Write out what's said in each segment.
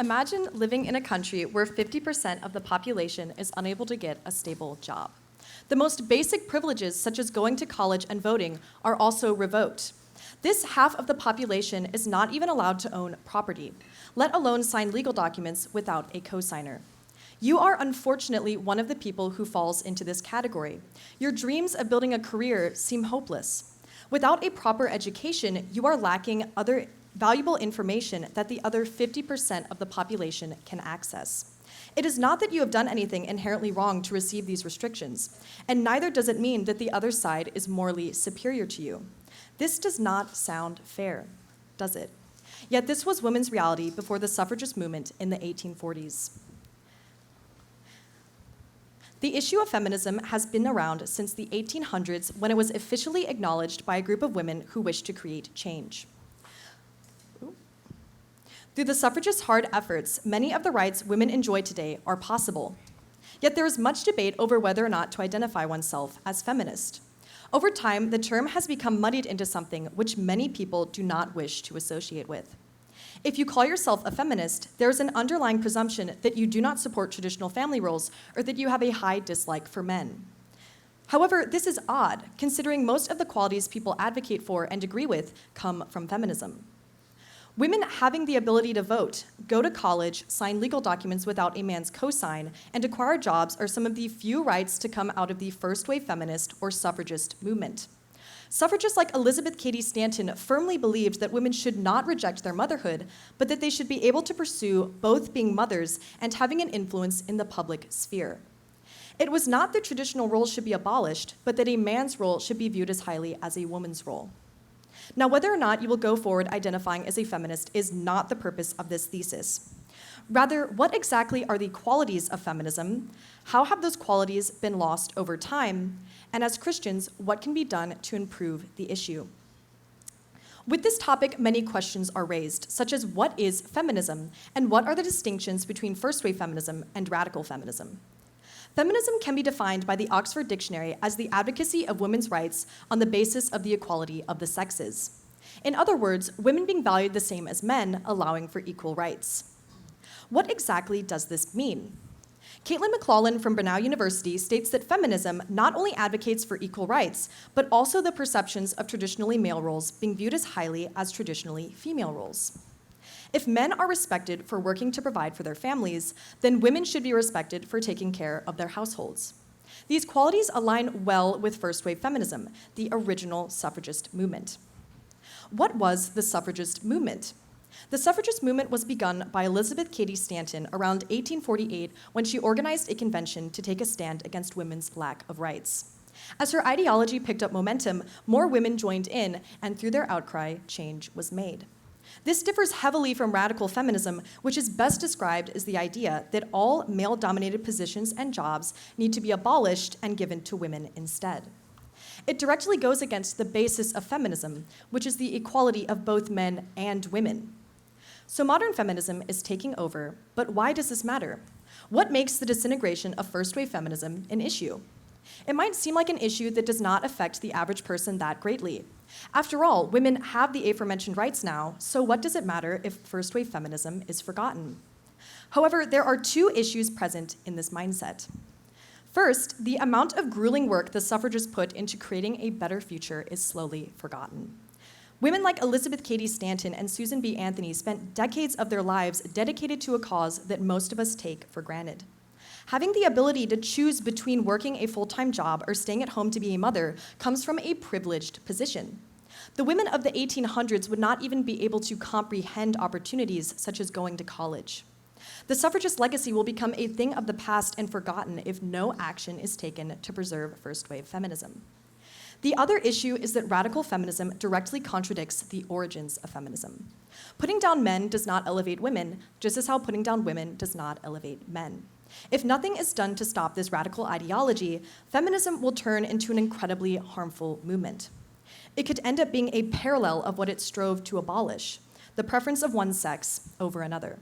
Imagine living in a country where 50% of the population is unable to get a stable job. The most basic privileges, such as going to college and voting, are also revoked. This half of the population is not even allowed to own property, let alone sign legal documents without a cosigner. You are unfortunately one of the people who falls into this category. Your dreams of building a career seem hopeless. Without a proper education, you are lacking other valuable information that the other 50% of the population can access. It is not that you have done anything inherently wrong to receive these restrictions, and neither does it mean that the other side is morally superior to you. This does not sound fair, does it? Yet this was women's reality before the suffragist movement in the 1840s. The issue of feminism has been around since the 1800s, when it was officially acknowledged by a group of women who wished to create change. Through the suffragists' hard efforts, many of the rights women enjoy today are possible. Yet there is much debate over whether or not to identify oneself as feminist. Over time, the term has become muddied into something which many people do not wish to associate with. If you call yourself a feminist, there is an underlying presumption that you do not support traditional family roles or that you have a high dislike for men. However, this is odd, considering most of the qualities people advocate for and agree with come from feminism. Women having the ability to vote, go to college, sign legal documents without a man's cosign, and acquire jobs are some of the few rights to come out of the first-wave feminist or suffragist movement. Suffragists like Elizabeth Cady Stanton firmly believed that women should not reject their motherhood, but that they should be able to pursue both being mothers and having an influence in the public sphere. It was not that traditional roles should be abolished, but that a man's role should be viewed as highly as a woman's role. Now, whether or not you will go forward identifying as a feminist is not the purpose of this thesis. Rather, what exactly are the qualities of feminism? How have those qualities been lost over time? And as Christians, what can be done to improve the issue? With this topic, many questions are raised, such as what is feminism, and what are the distinctions between first-wave feminism and radical feminism? Feminism can be defined by the Oxford Dictionary as the advocacy of women's rights on the basis of the equality of the sexes. In other words, women being valued the same as men, allowing for equal rights. What exactly does this mean? Caitlin McLaughlin from Brunel University states that feminism not only advocates for equal rights, but also the perceptions of traditionally male roles being viewed as highly as traditionally female roles. If men are respected for working to provide for their families, then women should be respected for taking care of their households. These qualities align well with first-wave feminism, the original suffragist movement. What was the suffragist movement? The suffragist movement was begun by Elizabeth Cady Stanton around 1848 when she organized a convention to take a stand against women's lack of rights. As her ideology picked up momentum, more women joined in, and through their outcry, change was made. This differs heavily from radical feminism, which is best described as the idea that all male-dominated positions and jobs need to be abolished and given to women instead. It directly goes against the basis of feminism, which is the equality of both men and women. So modern feminism is taking over, but why does this matter? What makes the disintegration of first-wave feminism an issue? It might seem like an issue that does not affect the average person that greatly. After all, women have the aforementioned rights now, so what does it matter if first-wave feminism is forgotten? However, there are two issues present in this mindset. First, the amount of grueling work the suffragists put into creating a better future is slowly forgotten. Women like Elizabeth Cady Stanton and Susan B. Anthony spent decades of their lives dedicated to a cause that most of us take for granted. Having the ability to choose between working a full-time job or staying at home to be a mother comes from a privileged position. The women of the 1800s would not even be able to comprehend opportunities such as going to college. The suffragist legacy will become a thing of the past and forgotten if no action is taken to preserve first-wave feminism. The other issue is that radical feminism directly contradicts the origins of feminism. Putting down men does not elevate women, just as how putting down women does not elevate men. If nothing is done to stop this radical ideology, feminism will turn into an incredibly harmful movement. It could end up being a parallel of what it strove to abolish, the preference of one sex over another.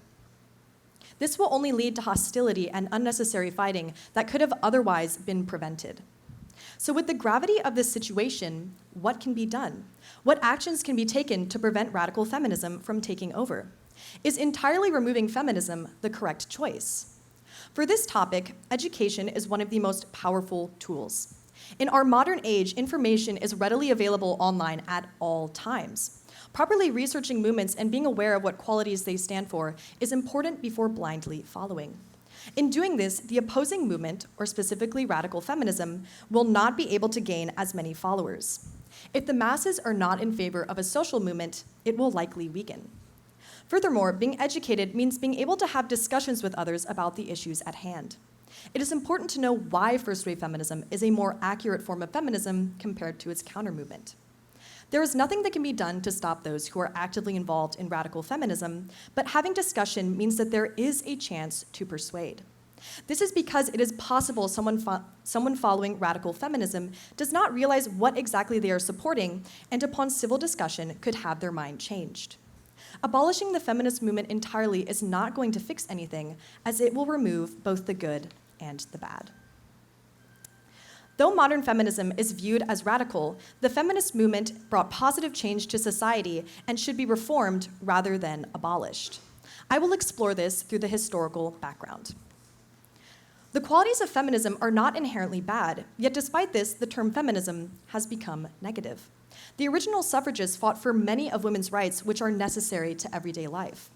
This will only lead to hostility and unnecessary fighting that could have otherwise been prevented. So with the gravity of this situation, what can be done? What actions can be taken to prevent radical feminism from taking over? Is entirely removing feminism the correct choice? For this topic, education is one of the most powerful tools. In our modern age, information is readily available online at all times. Properly researching movements and being aware of what qualities they stand for is important before blindly following. In doing this, the opposing movement, or specifically radical feminism, will not be able to gain as many followers. If the masses are not in favor of a social movement, it will likely weaken. Furthermore, being educated means being able to have discussions with others about the issues at hand. It is important to know why first-wave feminism is a more accurate form of feminism compared to its counter-movement. There is nothing that can be done to stop those who are actively involved in radical feminism, but having discussion means that there is a chance to persuade. This is because it is possible someone following radical feminism does not realize what exactly they are supporting, and upon civil discussion could have their mind changed. Abolishing the feminist movement entirely is not going to fix anything, as it will remove both the good and the bad. Though modern feminism is viewed as radical, the feminist movement brought positive change to society and should be reformed rather than abolished. I will explore this through the historical background. The qualities of feminism are not inherently bad, yet despite this, the term feminism has become negative. The original suffragists fought for many of women's rights which are necessary to everyday life.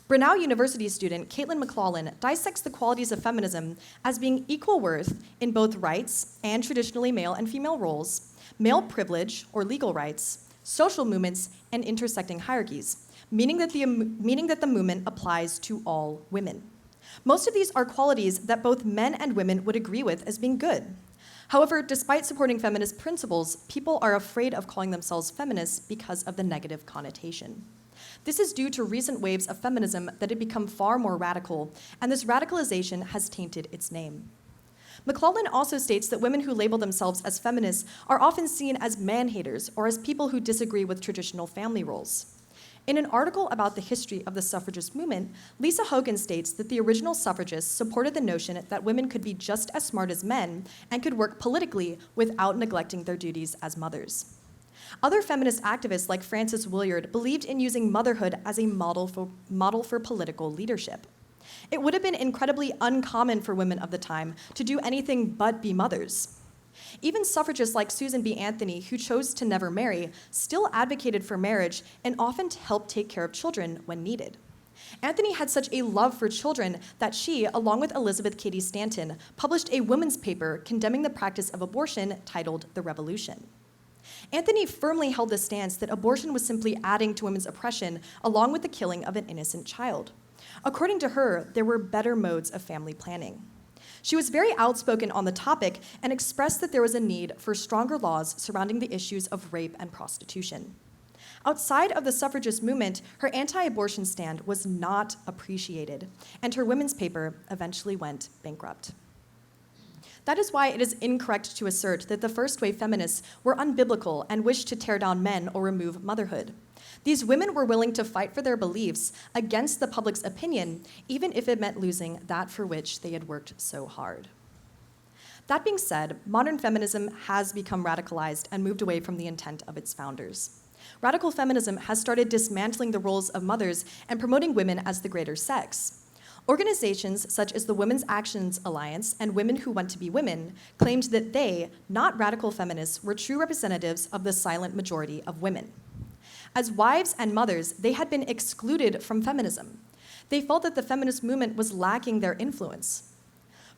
Grinnell University student Caitlin McLaughlin dissects the qualities of feminism as being equal worth in both rights and traditionally male and female roles, male privilege or legal rights, social movements, and intersecting hierarchies, meaning that the movement applies to all women. Most of these are qualities that both men and women would agree with as being good. However, despite supporting feminist principles, people are afraid of calling themselves feminists because of the negative connotation. This is due to recent waves of feminism that have become far more radical, and this radicalization has tainted its name. McLaughlin also states that women who label themselves as feminists are often seen as man-haters or as people who disagree with traditional family roles. In an article about the history of the suffragist movement, Lisa Hogan states that the original suffragists supported the notion that women could be just as smart as men and could work politically without neglecting their duties as mothers. Other feminist activists like Frances Willard believed in using motherhood as a model for political leadership. It would have been incredibly uncommon for women of the time to do anything but be mothers. Even suffragists like Susan B. Anthony, who chose to never marry, still advocated for marriage and often helped take care of children when needed. Anthony had such a love for children that she, along with Elizabeth Cady Stanton, published a women's paper condemning the practice of abortion titled The Revolution. Anthony firmly held the stance that abortion was simply adding to women's oppression along with the killing of an innocent child. According to her, there were better modes of family planning. She was very outspoken on the topic and expressed that there was a need for stronger laws surrounding the issues of rape and prostitution. Outside of the suffragist movement, her anti-abortion stand was not appreciated, and her women's paper eventually went bankrupt. That is why it is incorrect to assert that the first-wave feminists were unbiblical and wished to tear down men or remove motherhood. These women were willing to fight for their beliefs against the public's opinion, even if it meant losing that for which they had worked so hard. That being said, modern feminism has become radicalized and moved away from the intent of its founders. Radical feminism has started dismantling the roles of mothers and promoting women as the greater sex. Organizations such as the Women's Actions Alliance and Women Who Want to Be Women claimed that they, not radical feminists, were true representatives of the silent majority of women. As wives and mothers, they had been excluded from feminism. They felt that the feminist movement was lacking their influence.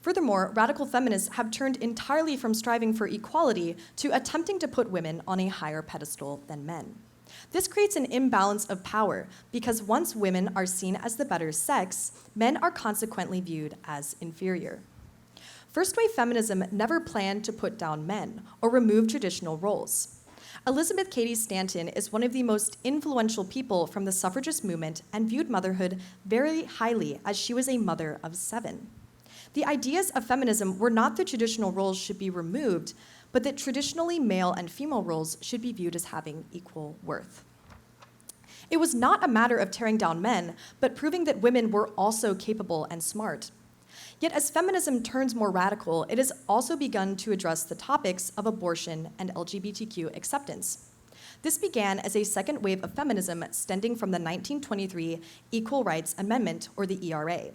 Furthermore, radical feminists have turned entirely from striving for equality to attempting to put women on a higher pedestal than men. This creates an imbalance of power because once women are seen as the better sex, men are consequently viewed as inferior. First-wave feminism never planned to put down men or remove traditional roles. Elizabeth Cady Stanton is one of the most influential people from the suffragist movement and viewed motherhood very highly as she was a mother of 7. The ideas of feminism were not that traditional roles should be removed, but that traditionally male and female roles should be viewed as having equal worth. It was not a matter of tearing down men, but proving that women were also capable and smart. Yet as feminism turns more radical, it has also begun to address the topics of abortion and LGBTQ acceptance. This began as a second wave of feminism stemming from the 1923 Equal Rights Amendment, or the ERA.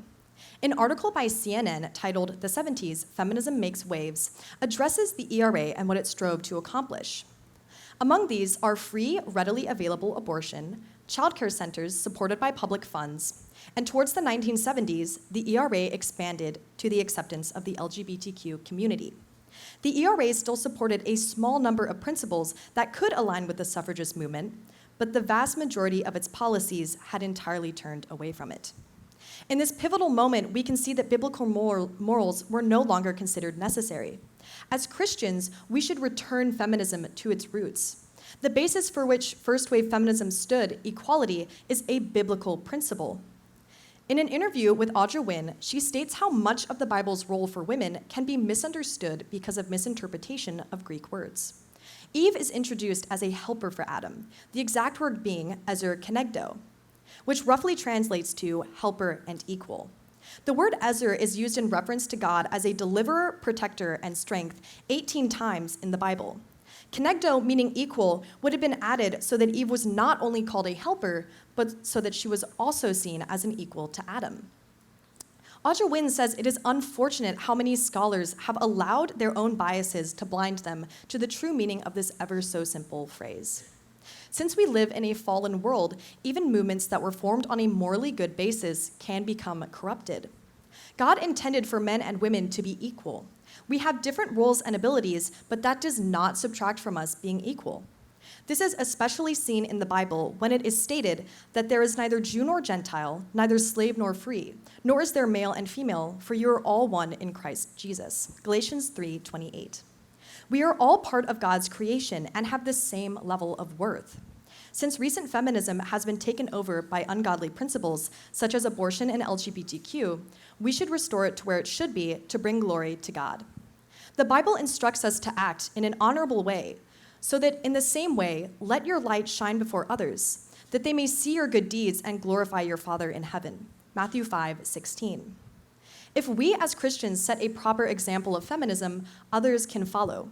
An article by CNN titled "The 70s, Feminism Makes Waves" addresses the ERA and what it strove to accomplish. Among these are free, readily available abortion, childcare centers supported by public funds, and towards the 1970s, the ERA expanded to the acceptance of the LGBTQ community. The ERA still supported a small number of principles that could align with the suffragist movement, but the vast majority of its policies had entirely turned away from it. In this pivotal moment, we can see that biblical morals were no longer considered necessary. As Christians, we should return feminism to its roots. The basis for which first-wave feminism stood, equality, is a biblical principle. In an interview with Audra Wynne, she states how much of the Bible's role for women can be misunderstood because of misinterpretation of Greek words. Eve is introduced as a helper for Adam, the exact word being ezer kenegdo, which roughly translates to helper and equal. The word ezer is used in reference to God as a deliverer, protector, and strength 18 times in the Bible. Kenegdo, meaning equal, would have been added so that Eve was not only called a helper, but so that she was also seen as an equal to Adam. Audra Wynne says it is unfortunate how many scholars have allowed their own biases to blind them to the true meaning of this ever so simple phrase. Since we live in a fallen world, even movements that were formed on a morally good basis can become corrupted. God intended for men and women to be equal. We have different roles and abilities, but that does not subtract from us being equal. This is especially seen in the Bible when it is stated that there is neither Jew nor Gentile, neither slave nor free, nor is there male and female, for you are all one in Christ Jesus. Galatians 3:28. We are all part of God's creation and have the same level of worth. Since recent feminism has been taken over by ungodly principles, such as abortion and LGBTQ, we should restore it to where it should be to bring glory to God. The Bible instructs us to act in an honorable way, so that in the same way, let your light shine before others, that they may see your good deeds and glorify your Father in heaven. Matthew 5:16. If we as Christians set a proper example of feminism, others can follow.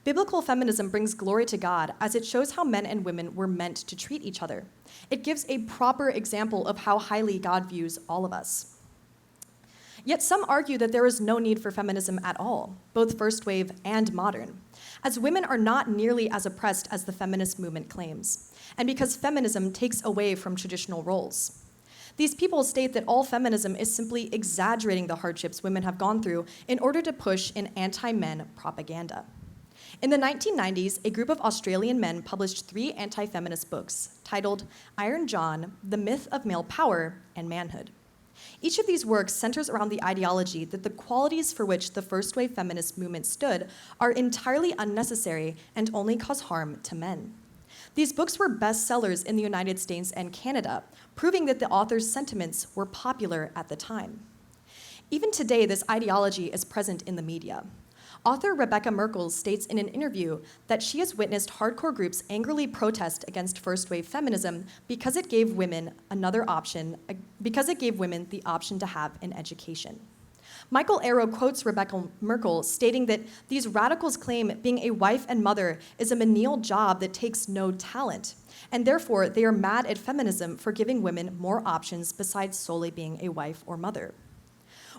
Biblical feminism brings glory to God as it shows how men and women were meant to treat each other. It gives a proper example of how highly God views all of us. Yet some argue that there is no need for feminism at all, both first wave and modern, as women are not nearly as oppressed as the feminist movement claims, and because feminism takes away from traditional roles. These people state that all feminism is simply exaggerating the hardships women have gone through in order to push an anti-men propaganda. In the 1990s, a group of Australian men published 3 anti-feminist books titled Iron John, The Myth of Male Power, and Manhood. Each of these works centers around the ideology that the qualities for which the first-wave feminist movement stood are entirely unnecessary and only cause harm to men. These books were bestsellers in the United States and Canada, proving that the authors' sentiments were popular at the time. Even today, this ideology is present in the media. Author Rebecca Merkel states in an interview that she has witnessed hardcore groups angrily protest against first-wave feminism because it gave women the option to have an education. Michael Arrow quotes Rebecca Merkel stating that these radicals claim being a wife and mother is a menial job that takes no talent, and therefore they are mad at feminism for giving women more options besides solely being a wife or mother.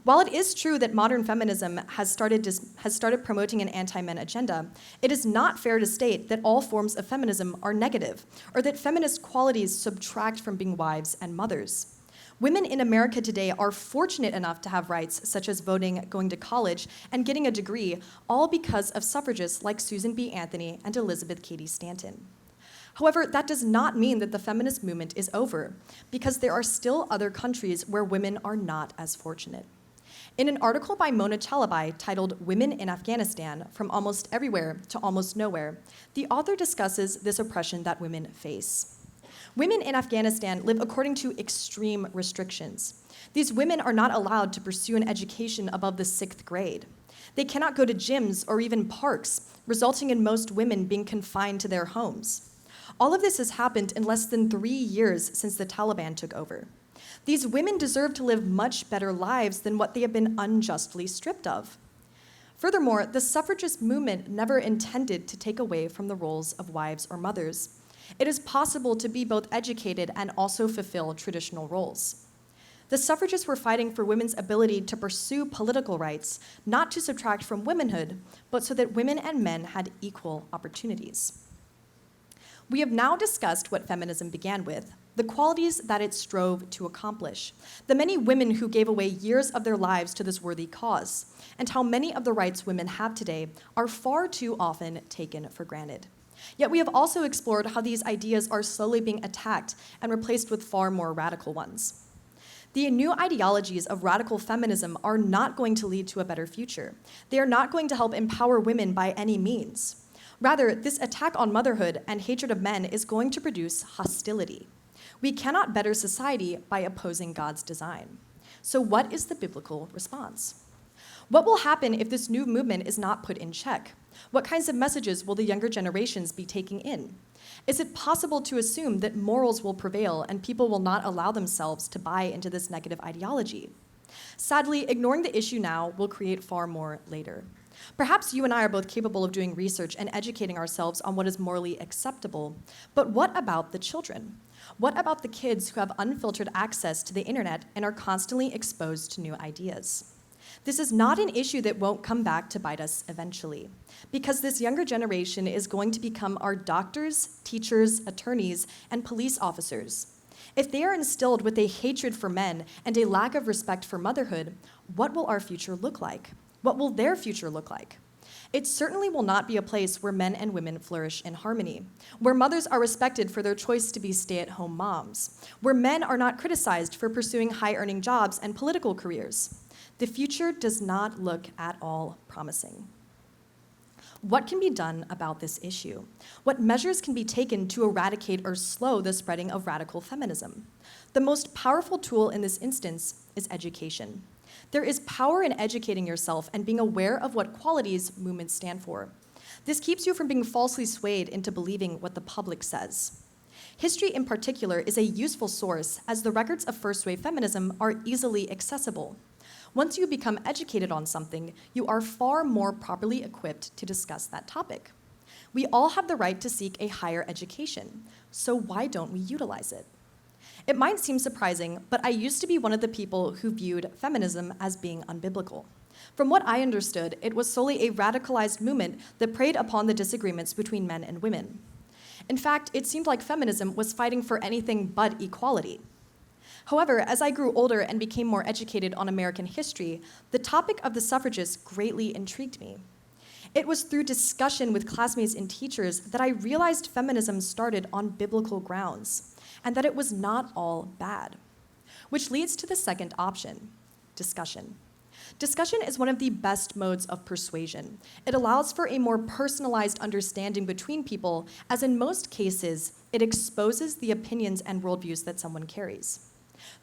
While it is true that modern feminism has started promoting an anti-men agenda, it is not fair to state that all forms of feminism are negative, or that feminist qualities subtract from being wives and mothers. Women in America today are fortunate enough to have rights such as voting, going to college, and getting a degree, all because of suffragists like Susan B. Anthony and Elizabeth Cady Stanton. However, that does not mean that the feminist movement is over, because there are still other countries where women are not as fortunate. In an article by Mona Chalabai titled Women in Afghanistan, From Almost Everywhere to Almost Nowhere, the author discusses this oppression that women face. Women in Afghanistan live according to extreme restrictions. These women are not allowed to pursue an education above the 6th grade. They cannot go to gyms or even parks, resulting in most women being confined to their homes. All of this has happened in less than 3 years since the Taliban took over. These women deserve to live much better lives than what they have been unjustly stripped of. Furthermore, the suffragist movement never intended to take away from the roles of wives or mothers. It is possible to be both educated and also fulfill traditional roles. The suffragists were fighting for women's ability to pursue political rights, not to subtract from womanhood, but so that women and men had equal opportunities. We have now discussed what feminism began with, the qualities that it strove to accomplish, the many women who gave away years of their lives to this worthy cause, and how many of the rights women have today are far too often taken for granted. Yet we have also explored how these ideas are slowly being attacked and replaced with far more radical ones. The new ideologies of radical feminism are not going to lead to a better future. They are not going to help empower women by any means. Rather, this attack on motherhood and hatred of men is going to produce hostility. We cannot better society by opposing God's design. So what is the biblical response? What will happen if this new movement is not put in check? What kinds of messages will the younger generations be taking in? Is it possible to assume that morals will prevail and people will not allow themselves to buy into this negative ideology? Sadly, ignoring the issue now will create far more later. Perhaps you and I are both capable of doing research and educating ourselves on what is morally acceptable, but what about the children? What about the kids who have unfiltered access to the internet and are constantly exposed to new ideas? This is not an issue that won't come back to bite us eventually, because this younger generation is going to become our doctors, teachers, attorneys, and police officers. If they are instilled with a hatred for men and a lack of respect for motherhood, what will our future look like? What will their future look like? It certainly will not be a place where men and women flourish in harmony, where mothers are respected for their choice to be stay-at-home moms, where men are not criticized for pursuing high-earning jobs and political careers. The future does not look at all promising. What can be done about this issue? What measures can be taken to eradicate or slow the spreading of radical feminism? The most powerful tool in this instance is education. There is power in educating yourself and being aware of what qualities movements stand for. This keeps you from being falsely swayed into believing what the public says. History in particular is a useful source, as the records of first-wave feminism are easily accessible. Once you become educated on something, you are far more properly equipped to discuss that topic. We all have the right to seek a higher education, so why don't we utilize it? It might seem surprising, but I used to be one of the people who viewed feminism as being unbiblical. From what I understood, it was solely a radicalized movement that preyed upon the disagreements between men and women. In fact, it seemed like feminism was fighting for anything but equality. However, as I grew older and became more educated on American history, the topic of the suffragists greatly intrigued me. It was through discussion with classmates and teachers that I realized feminism started on biblical grounds, and that it was not all bad. Which leads to the second option, discussion. Discussion is one of the best modes of persuasion. It allows for a more personalized understanding between people, as in most cases, it exposes the opinions and worldviews that someone carries.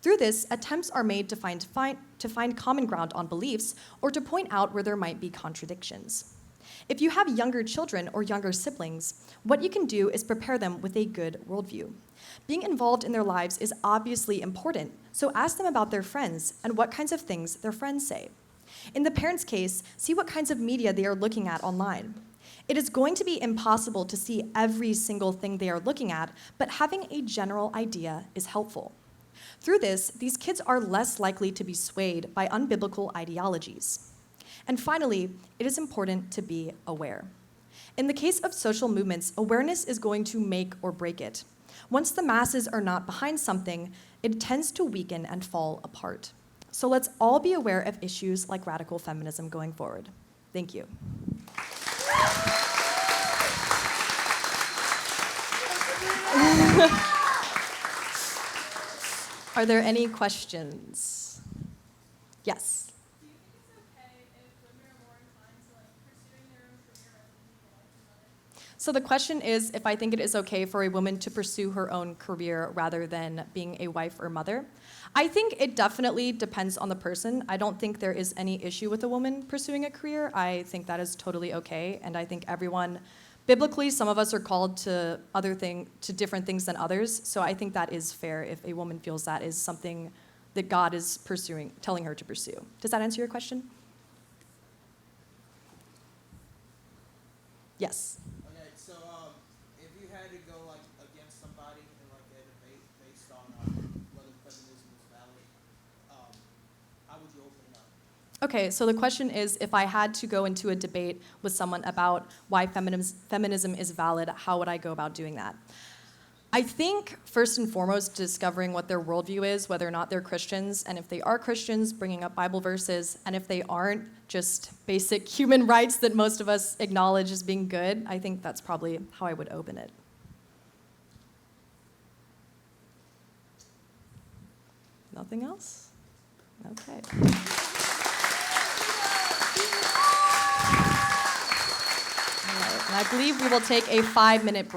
Through this, attempts are made to find common ground on beliefs or to point out where there might be contradictions. If you have younger children or younger siblings, what you can do is prepare them with a good worldview. Being involved in their lives is obviously important, so ask them about their friends and what kinds of things their friends say. In the parents' case, see what kinds of media they are looking at online. It is going to be impossible to see every single thing they are looking at, but having a general idea is helpful. Through this, these kids are less likely to be swayed by unbiblical ideologies. And finally, it is important to be aware. In the case of social movements, awareness is going to make or break it. Once the masses are not behind something, it tends to weaken and fall apart. So let's all be aware of issues like radical feminism going forward. Thank you. Are there any questions? Yes. Do you think it's okay if women are more inclined to pursuing their own career rather than being a wife or mother? So the question is if I think it is okay for a woman to pursue her own career rather than being a wife or mother. I think it definitely depends on the person. I don't think there is any issue with a woman pursuing a career. I think that is totally okay, and I think everyone, biblically, some of us are called to different things than others, so I think that is fair if a woman feels that is something that God is telling her to pursue. Does that answer your question? Yes. Okay, so if you had to go against Okay, so the question is, if I had to go into a debate with someone about why feminism is valid, how would I go about doing that? I think, first and foremost, discovering what their worldview is, whether or not they're Christians, and if they are Christians, bringing up Bible verses, and if they aren't, just basic human rights that most of us acknowledge as being good. I think that's probably how I would open it. Nothing else? Okay. All right, and I believe we will take a 5-minute break.